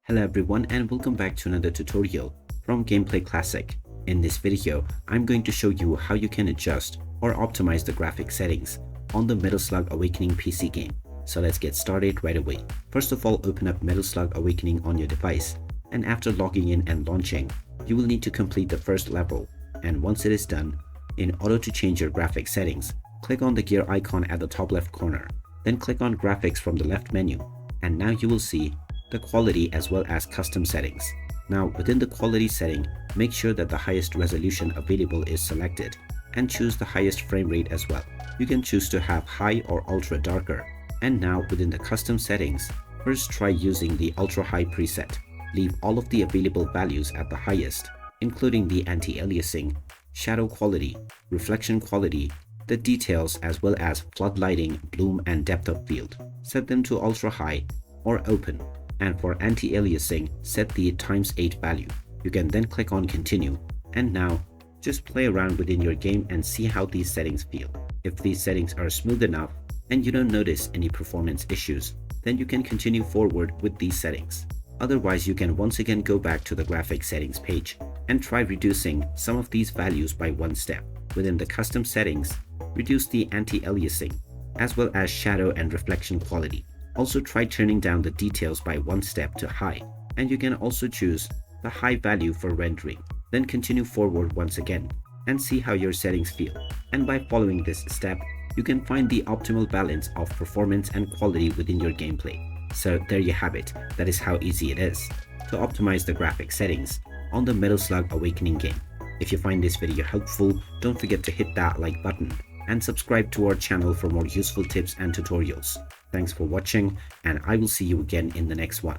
Hello everyone and welcome back to another tutorial from Gameplay Classic. In this video, I'm going to show you how you can adjust or optimize the graphic settings on the Metal Slug Awakening PC game. So let's get started right away. First of all, open up Metal Slug Awakening on your device, and after logging in and launching, you will need to complete the first level. And once it is done, in order to change your graphic settings, click on the gear icon at the top left corner, then click on graphics from the left menu, and now you will see the quality as well as custom settings. Now within the quality setting, make sure that the highest resolution available is selected and choose the highest frame rate as well. You can choose to have high or ultra darker. And now within the custom settings, first try using the ultra high preset. Leave all of the available values at the highest, including the anti-aliasing, shadow quality, reflection quality, the details as well as flood lighting, bloom and depth of field. Set them to ultra high or open. And for anti-aliasing, set the ×8 value. You can then click on continue, and now just play around within your game and see how these settings feel. If these settings are smooth enough and you don't notice any performance issues, then you can continue forward with these settings. Otherwise, you can once again go back to the graphic settings page and try reducing some of these values by one step. Within the custom settings, reduce the anti-aliasing as well as shadow and reflection quality. Also try turning down the details by one step to high, and you can also choose the high value for rendering. Then continue forward once again and see how your settings feel. And by following this step, you can find the optimal balance of performance and quality within your gameplay. So there you have it. That is how easy it is to optimize the graphic settings on the Metal Slug Awakening game. If you find this video helpful, don't forget to hit that like button and subscribe to our channel for more useful tips and tutorials. Thanks for watching, and I will see you again in the next one.